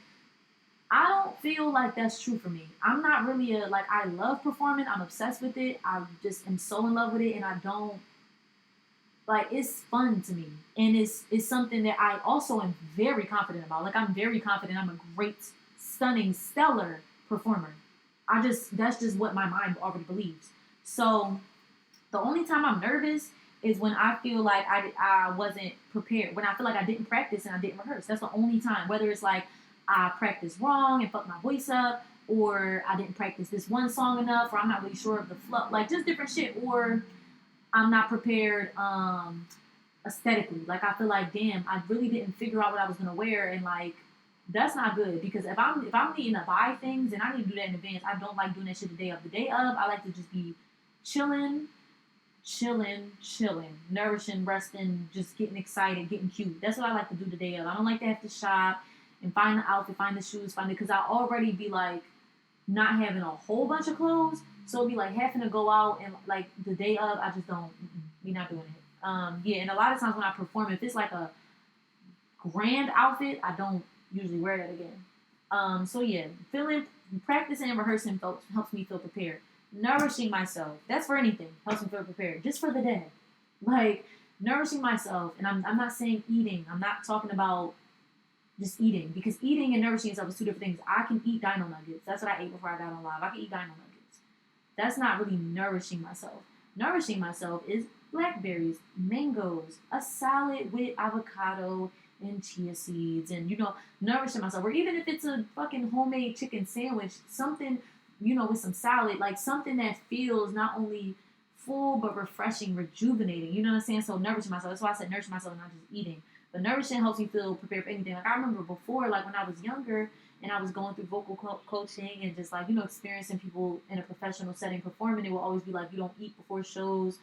I don't feel like that's true for me. I'm not really I love performing. I'm obsessed with it. I just am so in love with it, and I don't it's fun to me, and it's something that I also am very confident about. Like I'm very confident. I'm a great, stunning, stellar performer. That's just what my mind already believes. So the only time I'm nervous is when I feel like I wasn't prepared. When I feel like I didn't practice and I didn't rehearse. That's the only time. Whether it's like I practiced wrong and fucked my voice up, or I didn't practice this one song enough, or I'm not really sure of the flow, like just different shit, or I'm not prepared aesthetically. Like I feel like, damn, I really didn't figure out what I was gonna wear, and like that's not good because if I'm needing to buy things and I need to do that in advance, I don't like doing that shit the day of. The day of, I like to just be chilling, chilling, nourishing, resting, just getting excited, getting cute. That's what I like to do the day of. I don't like to have to shop and find the outfit, find the shoes, find it, because I already be like not having a whole bunch of clothes. So it'd be like having to go out and like the day of, I just don't, we not doing it. Yeah, and a lot of times when I perform, if it's like a grand outfit, I don't usually wear that again. So yeah, practicing and rehearsing helps me feel prepared. Nourishing myself, that's for anything, helps me feel prepared. Just for the day, like nourishing myself, and I'm not saying eating. I'm not talking about just eating, because eating and nourishing yourself is two different things. I can eat dino nuggets. That's what I ate before I got on live. I can eat dino nuggets. That's not really nourishing myself. Nourishing myself is blackberries, mangoes, a salad with avocado and chia seeds, and nourishing myself. Or even if it's a fucking homemade chicken sandwich, something, with some salad, like something that feels not only full but refreshing, rejuvenating. You know what I'm saying? So nourishing myself. That's why I said nourishing myself, not just eating. But nourishing helps me feel prepared for anything. Like I remember before, like when I was younger and I was going through vocal coaching and just like, experiencing people in a professional setting performing, it will always be like, you don't eat before shows,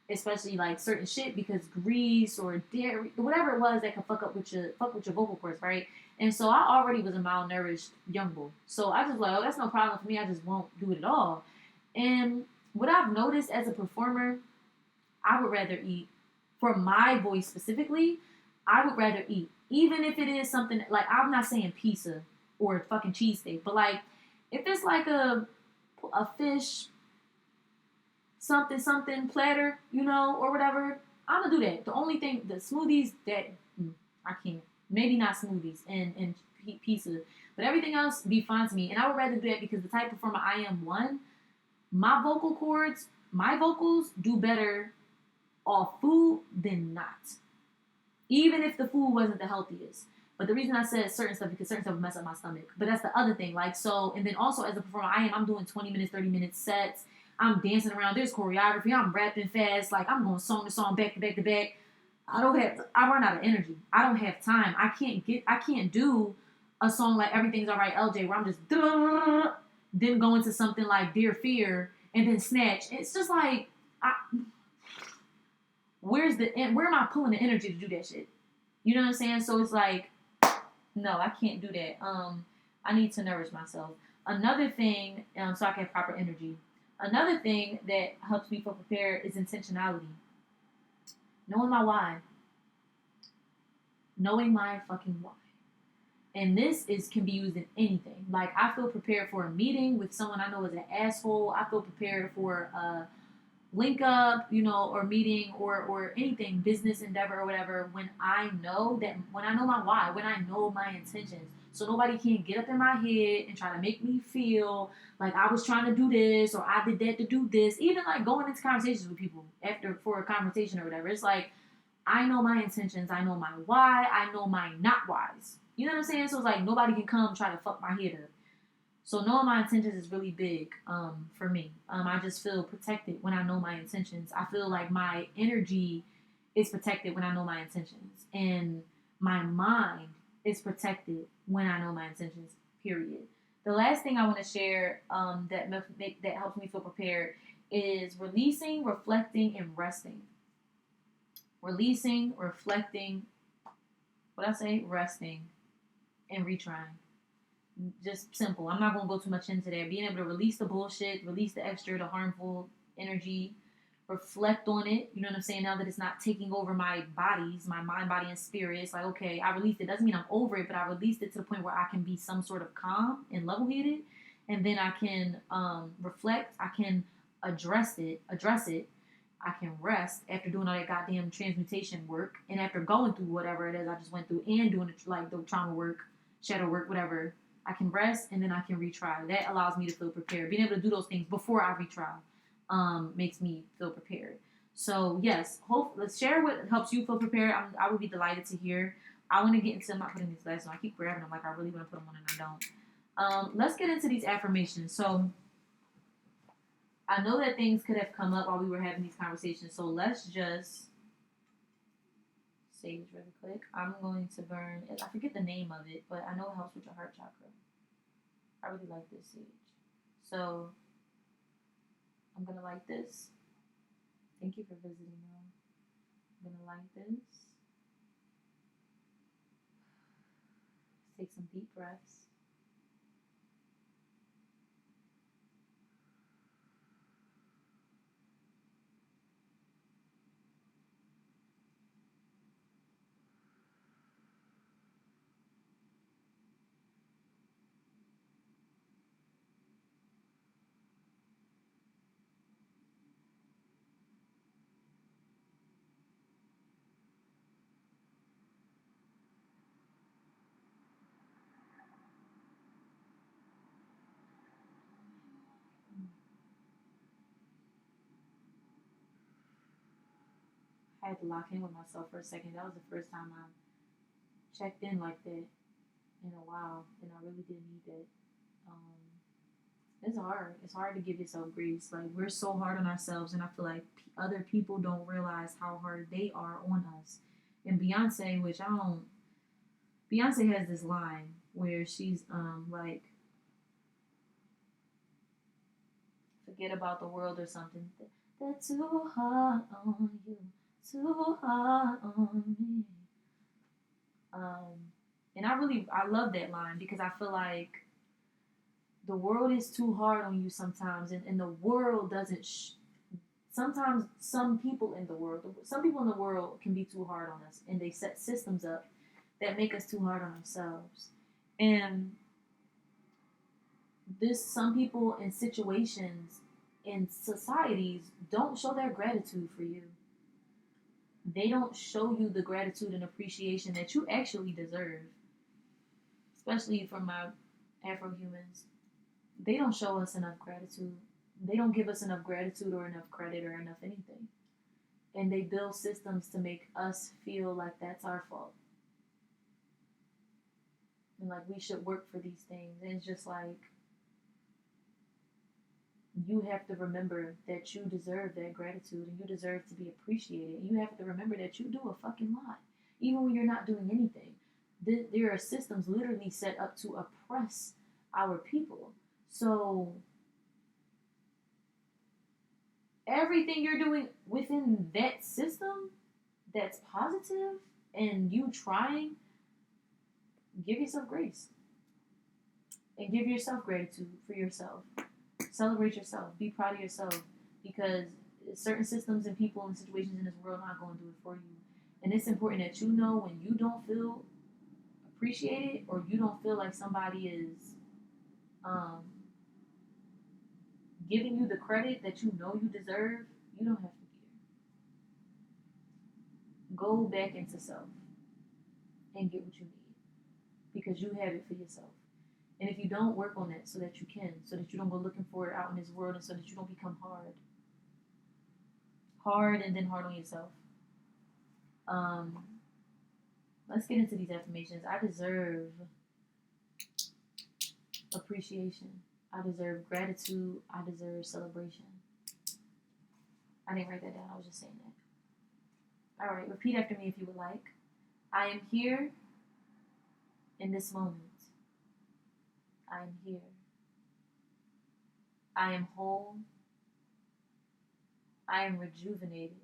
especially like certain shit, because grease or dairy, whatever it was that could fuck with your vocal cords, right? And so I already was a malnourished young boy. So I just like, oh, that's no problem for me. I just won't do it at all. And what I've noticed as a performer, I would rather eat, for my voice specifically, I would rather eat. Even if it is something, like, I'm not saying pizza or fucking cheesesteak, but like, if it's like a fish, something platter, or whatever, I'm gonna do that. The only thing, the smoothies, that, I can't. Maybe not smoothies and pizza, but everything else be fine to me. And I would rather do that because the type of performer I am, one, my vocal cords, my vocals do better off food than not. Even if the food wasn't the healthiest. But the reason I said certain stuff, because certain stuff would mess up my stomach. But that's the other thing. Like, so, and then also as a performer, I'm doing 20 minutes, 30 minute sets. I'm dancing around. There's choreography. I'm rapping fast. Like, I'm going song to song, back to back to back. I run out of energy. I don't have time. I can't do a song like Everything's Alright LJ where I'm just then go into something like Dear Fear and then Snatch. It's just like, where am I pulling the energy to do that shit? You know what I'm saying? So it's like, no, I can't do that. I need to nourish myself. Another thing, so I can have proper energy. Another thing that helps me feel prepared is intentionality. Knowing my why. Knowing my fucking why. And this can be used in anything. Like, I feel prepared for a meeting with someone I know is an asshole. I feel prepared for a link up, or meeting or anything, business endeavor or whatever, when I know my why, when I know my intentions. So nobody can get up in my head and try to make me feel like I was trying to do this or I did that to do this. Even like going into conversations with people for a conversation or whatever. It's like, I know my intentions, I know my why, I know my not whys. You know what I'm saying? So it's like nobody can come try to fuck my head up. So knowing my intentions is really big for me. I just feel protected when I know my intentions. I feel like my energy is protected when I know my intentions. And my mind is protected when I know my intentions, period. The last thing I want to share that helps me feel prepared is releasing, reflecting, and resting. Releasing, reflecting, resting, and retrying. Just simple. I'm not going to go too much into that. Being able to release the bullshit, release the extra, the harmful energy, reflect on it. You know what I'm saying? Now that it's not taking over my bodies, my mind, body, and spirit, it's like, okay, I released it. Doesn't mean I'm over it, but I released it to the point where I can be some sort of calm and level-headed, and then I can reflect. I can address it. I can rest after doing all that goddamn transmutation work, and after going through whatever it is I just went through, and doing the trauma work, shadow work, whatever. I can rest, and then I can retry. That allows me to feel prepared. Being able to do those things before I retry makes me feel prepared. So yes, let's share what helps you feel prepared. I would be delighted to hear. I want to get into. I'm not putting these glasses on. I keep grabbing them like I really want to put them on, and I don't. Let's get into these affirmations. So I know that things could have come up while we were having these conversations. So let's just sage really quick. I'm going to burn. I forget the name of it, but I know it helps with your heart chakra. I really like this sage. So I'm gonna light this. Thank you for visiting, though. I'm gonna light this. Take some deep breaths. I had to lock in with myself for a second. That was the first time I checked in like that in a while, and I really did need that. Um, it's hard. It's hard to give yourself grace. Like, we're so hard on ourselves, and I feel like other people don't realize how hard they are on us. And Beyonce, which I don't. Beyonce has this line where she's like, forget about the world or something. They're too hard on you, too hard on me. And I love that line because I feel like the world is too hard on you sometimes, and the world doesn't. Sometimes some people in the world can be too hard on us, and they set systems up that make us too hard on ourselves. And some people in situations in societies don't show their gratitude for you. They don't show you the gratitude and appreciation that you actually deserve, especially from my Afro humans. They don't show us enough gratitude. They don't give us enough gratitude or enough credit or enough anything. And they build systems to make us feel like that's our fault. And like we should work for these things. And it's just like, you have to remember that you deserve that gratitude and you deserve to be appreciated. And you have to remember that you do a fucking lot, even when you're not doing anything. There are systems literally set up to oppress our people. So everything you're doing within that system that's positive and you trying, give yourself grace and give yourself gratitude for yourself. Celebrate yourself. Be proud of yourself, because certain systems and people and situations in this world are not going to do it for you. And it's important that you know when you don't feel appreciated or you don't feel like somebody is giving you the credit that you know you deserve, you don't have to be here. Go back into self and get what you need, because you have it for yourself. And if you don't, work on that so that you can, so that you don't go looking for it out in this world, and so that you don't become hard and then hard on yourself. Let's get into these affirmations. I deserve appreciation. I deserve gratitude. I deserve celebration. I didn't write that down. I was just saying that. All right, repeat after me if you would like. I am here in this moment. I am here. I am whole. I am rejuvenated.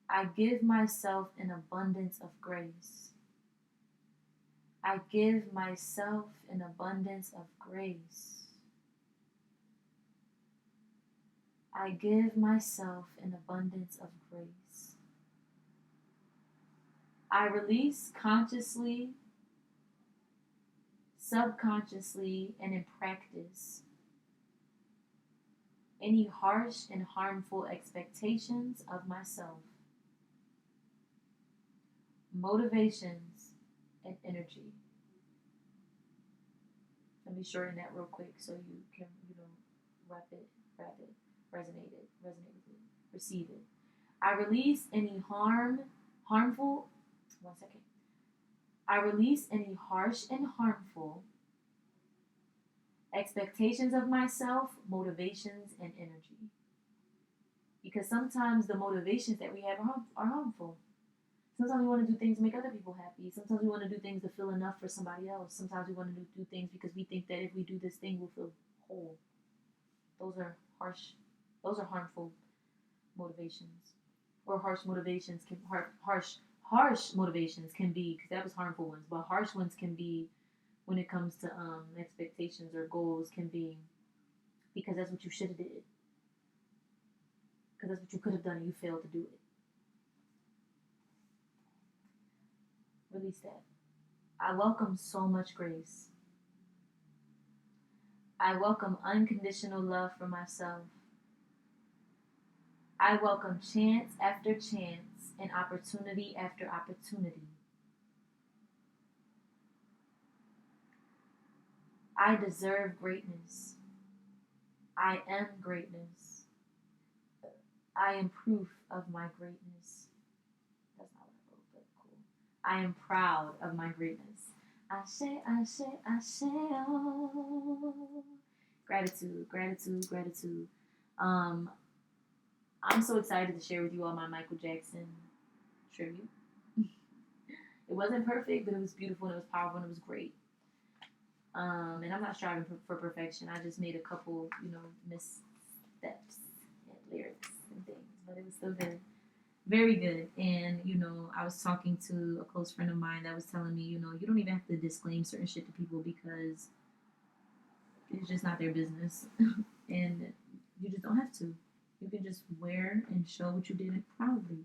I give myself an abundance of grace. I give myself an abundance of grace. I give myself an abundance of grace. I release consciously, subconsciously, and in practice any harsh and harmful expectations of myself, motivations, and energy. Let me shorten that real quick so you know, resonate with it, receive it. I release any harmful, one second. I release any harsh and harmful expectations of myself, motivations, and energy. Because sometimes the motivations that we have are harmful. Sometimes we want to do things to make other people happy. Sometimes we want to do things to feel enough for somebody else. Sometimes we want to do things because we think that if we do this thing, we'll feel whole. Those are harmful motivations. Or harsh motivations harsh motivations can be, because that was harmful ones, but harsh ones can be when it comes to expectations or goals, can be because that's what you should have did. Because that's what you could have done and you failed to do it. Release that. I welcome so much grace. I welcome unconditional love for myself. I welcome chance after chance and opportunity after opportunity. I deserve greatness. I am greatness. I am proof of my greatness. That's not what I wrote, but cool. I am proud of my greatness. Ashe, oh. Gratitude, gratitude, gratitude. I'm so excited to share with you all my Michael Jackson tribute. It wasn't perfect, but it was beautiful and it was powerful and it was great. And I'm not striving for perfection. I just made a couple, missteps and lyrics and things, but it was still good. Very good. And, I was talking to a close friend of mine that was telling me, you don't even have to disclaim certain shit to people because it's just not their business. And you just don't have to. You can just wear and show what you did proudly.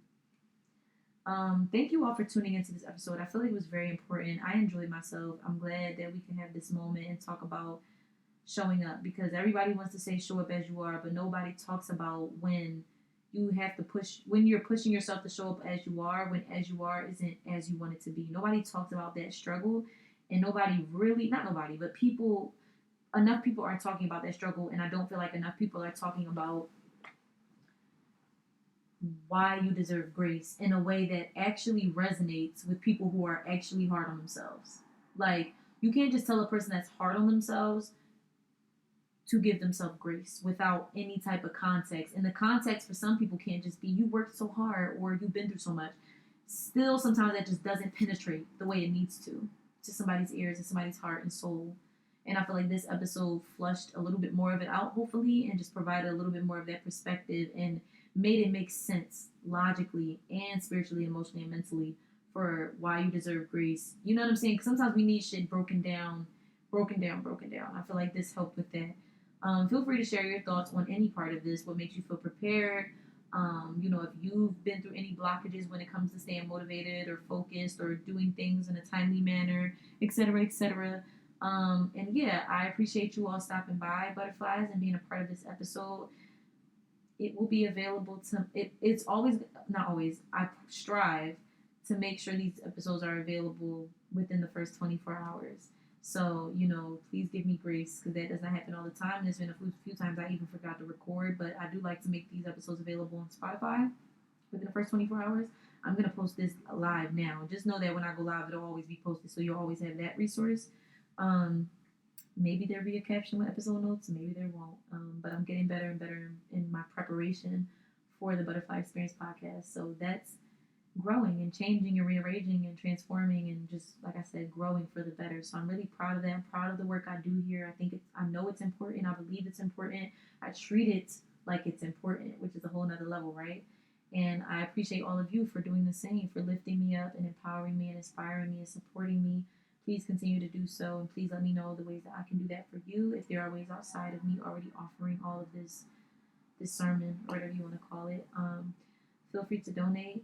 Thank you all for tuning into this episode. I feel like it was very important. I enjoyed myself. I'm glad that we can have this moment and talk about showing up, because everybody wants to say show up as you are, but nobody talks about when you have to when you're pushing yourself to show up as you are, when as you are isn't as you want it to be. Nobody talks about that struggle, and enough people aren't talking about that struggle, and I don't feel like enough people are talking about why you deserve grace in a way that actually resonates with people who are actually hard on themselves. Like, you can't just tell a person that's hard on themselves to give themselves grace without any type of context. And the context for some people can't just be you worked so hard or you've been through so much. Still, sometimes that just doesn't penetrate the way it needs to somebody's ears and somebody's heart and soul. And I feel like this episode flushed a little bit more of it out, hopefully, and just provided a little bit more of that perspective and made it make sense logically and spiritually, emotionally, and mentally for why you deserve grace. You know what I'm saying? Because sometimes we need shit broken down. I feel like this helped with that. Feel free to share your thoughts on any part of this, what makes you feel prepared. If you've been through any blockages when it comes to staying motivated or focused or doing things in a timely manner, etc., etc. And yeah, I appreciate you all stopping by, Butterflies, and being a part of this episode. It will be available it's always, not always, I strive to make sure these episodes are available within the first 24 hours. So, please give me grace, because that does not happen all the time. There's been a few times I even forgot to record, but I do like to make these episodes available on Spotify within the first 24 hours. I'm going to post this live now. Just know that when I go live, it'll always be posted, so you'll always have that resource. Maybe there'll be a caption with episode notes, maybe there won't. But I'm getting better and better in my preparation for the Butterfly Experience podcast. So that's growing and changing and rearranging and transforming and just, like I said, growing for the better. So I'm really proud of that. I'm proud of the work I do here. I know it's important. I believe it's important. I treat it like it's important, which is a whole nother level, right? And I appreciate all of you for doing the same, for lifting me up and empowering me and inspiring me and supporting me. Please continue to do so, and please let me know the ways that I can do that for you. If there are ways outside of me already offering all of this this sermon or whatever you want to call it. Feel free to donate.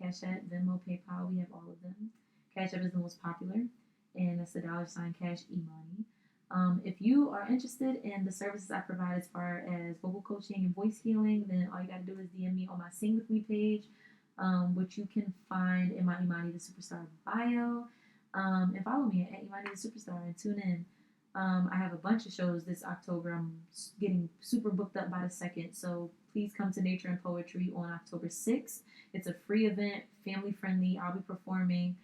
Cash App, Venmo, PayPal, we have all of them. Cash App is the most popular, and that's the $ cash e-money. If you are interested in the services I provide as far as vocal coaching and voice healing, then all you got to do is DM me on my Sing With Me page, which you can find in my Imani the Superstar bio. And follow me at Imani the Superstar and tune in. I have a bunch of shows this October. I'm getting super booked up by the second, so please come to Nature and Poetry on October 6th. It's a free event, family friendly. I'll be performing.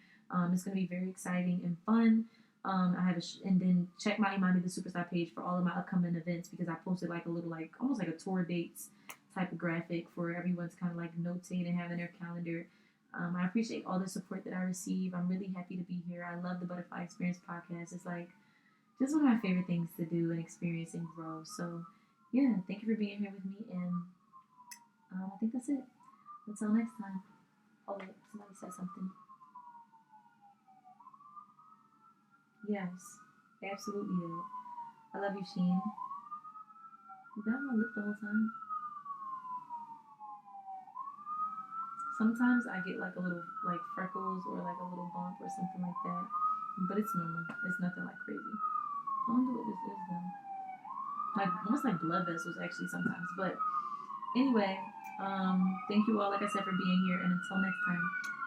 It's going to be very exciting and fun. I have and then check my Imani the Superstar page for all of my upcoming events, because I posted like a little, like almost like a tour dates type of graphic for everyone to kind of like notate and have in their calendar. I appreciate all the support that I receive. I'm really happy to be here. I love the Butterfly Experience podcast. It's like just one of my favorite things to do and experience and grow. So yeah, thank you for being here with me, and I think that's it. Until next time. Oh wait, somebody said something. Yes, absolutely that. I love you, Sheen. You got my lip the whole time. Sometimes I get like a little like freckles or like a little bump or something like that, but it's normal. It's nothing like crazy. I wonder what this is though. Like almost like blood vessels actually sometimes. But anyway, thank you all, like I said, for being here, and until next time,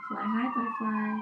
fly high, butterflies.